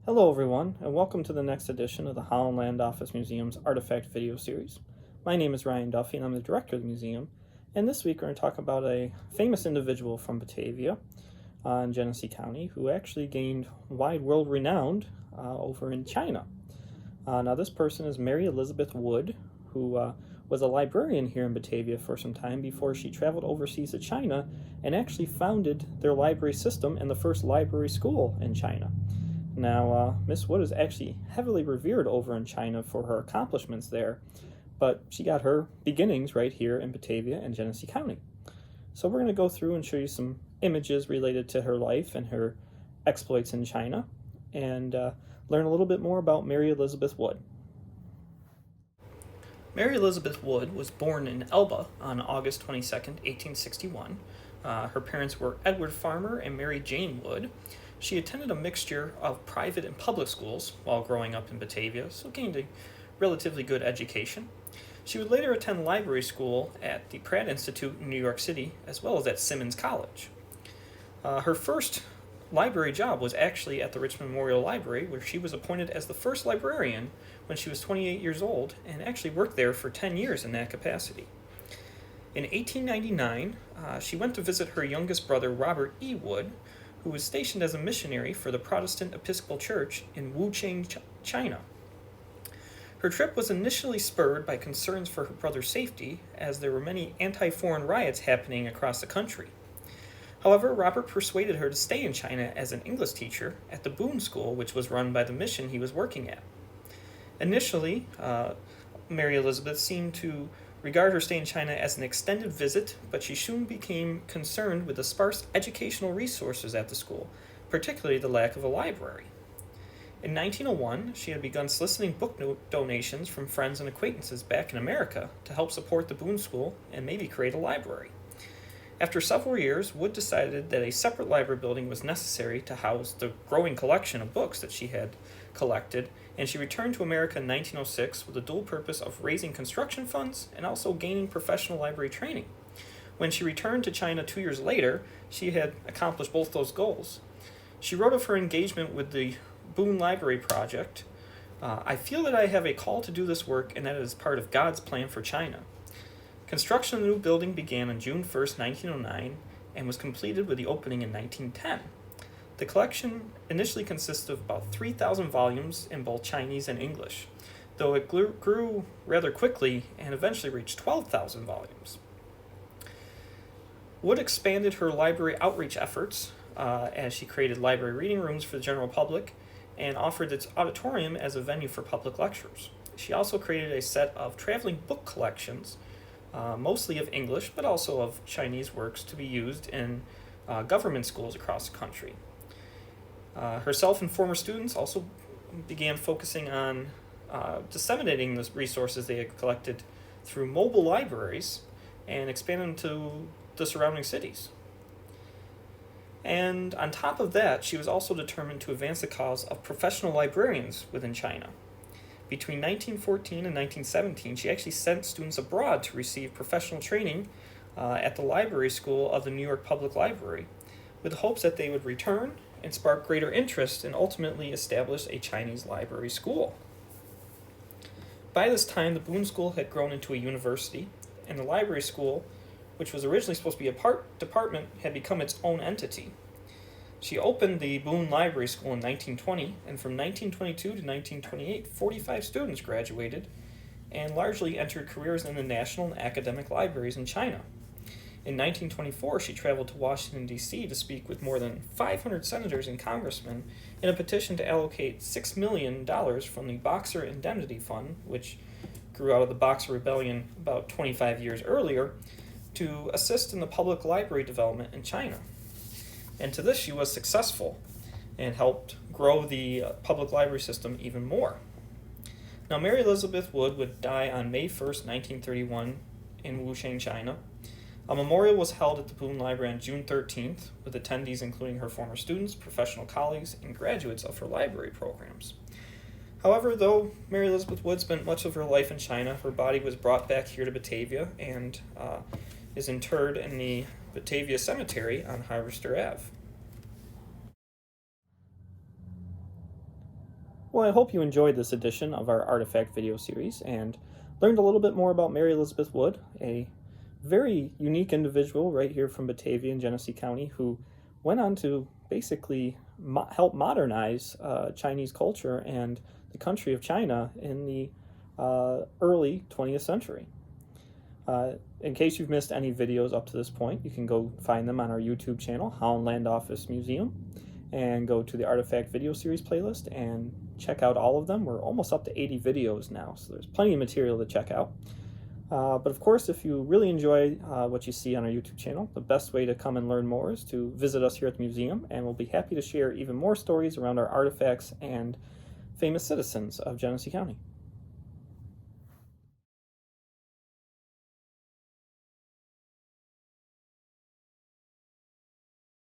Hello everyone, and welcome to the next edition of the Holland Land Office Museum's Artifact video series. My name is Ryan Duffy and I'm the director of the museum, and this week we're going to talk about a famous individual from Batavia in Genesee County who actually gained wide world renown over in China. Now this person is Mary Elizabeth Wood, who was a librarian here in Batavia for some time before she traveled overseas to China and actually founded their library system and the first library school in China. Now, Miss Wood is actually heavily revered over in China for her accomplishments there, but she got her beginnings right here in Batavia and Genesee County. So we're going to go through and show you some images related to her life and her exploits in China, and learn a little bit more about Mary Elizabeth Wood. Mary Elizabeth Wood was born in Elba on August 22nd, 1861. Her parents were Edward Farmer and Mary Jane Wood. She attended a mixture of private and public schools while growing up in Batavia, so gained a relatively good education. She would later attend library school at the Pratt Institute in New York City, as well as at Simmons College. Her first library job was actually at the Richmond Memorial Library, where she was appointed as the first librarian when she was 28 years old, and actually worked there for 10 years in that capacity. In 1899, she went to visit her youngest brother, Robert E. Wood, who was stationed as a missionary for the Protestant Episcopal Church in Wuchang, China. Her trip was initially spurred by concerns for her brother's safety, as there were many anti-foreign riots happening across the country. However, Robert persuaded her to stay in China as an English teacher at the Boone School, which was run by the mission he was working at. Initially, Mary Elizabeth seemed to regard her stay in China as an extended visit, but she soon became concerned with the sparse educational resources at the school, particularly the lack of a library. In 1901, she had begun soliciting book donations from friends and acquaintances back in America to help support the Boone School and maybe create a library. After several years, Wood decided that a separate library building was necessary to house the growing collection of books that she had collected, and she returned to America in 1906 with the dual purpose of raising construction funds and also gaining professional library training. When she returned to China 2 years later, she had accomplished both those goals. She wrote of her engagement with the Boone Library Project, "I feel that I have a call to do this work and that it is part of God's plan for China." Construction of the new building began on June 1st, 1909, and was completed with the opening in 1910. The collection initially consisted of about 3,000 volumes in both Chinese and English, though it grew rather quickly and eventually reached 12,000 volumes. Wood expanded her library outreach efforts as she created library reading rooms for the general public and offered its auditorium as a venue for public lectures. She also created a set of traveling book collections, mostly of English, but also of Chinese works to be used in government schools across the country. Herself and former students also began focusing on disseminating the resources they had collected through mobile libraries and expanding to the surrounding cities. And on top of that, she was also determined to advance the cause of professional librarians within China. Between 1914 and 1917, she actually sent students abroad to receive professional training at the library school of the New York Public Library, with hopes that they would return and spark greater interest and ultimately establish a Chinese library school. By this time, the Boone School had grown into a university, and the library school, which was originally supposed to be a department, had become its own entity. She opened the Boone Library School in 1920, and from 1922 to 1928, 45 students graduated and largely entered careers in the national and academic libraries in China. In 1924, she traveled to Washington, D.C. to speak with more than 500 senators and congressmen in a petition to allocate $6 million from the Boxer Indemnity Fund, which grew out of the Boxer Rebellion about 25 years earlier, to assist in the public library development in China. And to this, she was successful and helped grow the public library system even more. Now, Mary Elizabeth Wood would die on May 1st, 1931 in Wuchang, China. A memorial was held at the Boone Library on June 13th, with attendees including her former students, professional colleagues, and graduates of her library programs. However, though Mary Elizabeth Wood spent much of her life in China, her body was brought back here to Batavia and is interred in the Batavia Cemetery on Harvester Ave. Well, I hope you enjoyed this edition of our Artifact video series and learned a little bit more about Mary Elizabeth Wood, a very unique individual right here from Batavia in Genesee County who went on to basically help modernize Chinese culture and the country of China in the early 20th century. In case you've missed any videos up to this point, you can go find them on our YouTube channel, Holland Land Office Museum, and go to the Artifact video series playlist and check out all of them. We're almost up to 80 videos now, so there's plenty of material to check out. But of course, if you really enjoy what you see on our YouTube channel, the best way to come and learn more is to visit us here at the museum, and we'll be happy to share even more stories around our artifacts and famous citizens of Genesee County.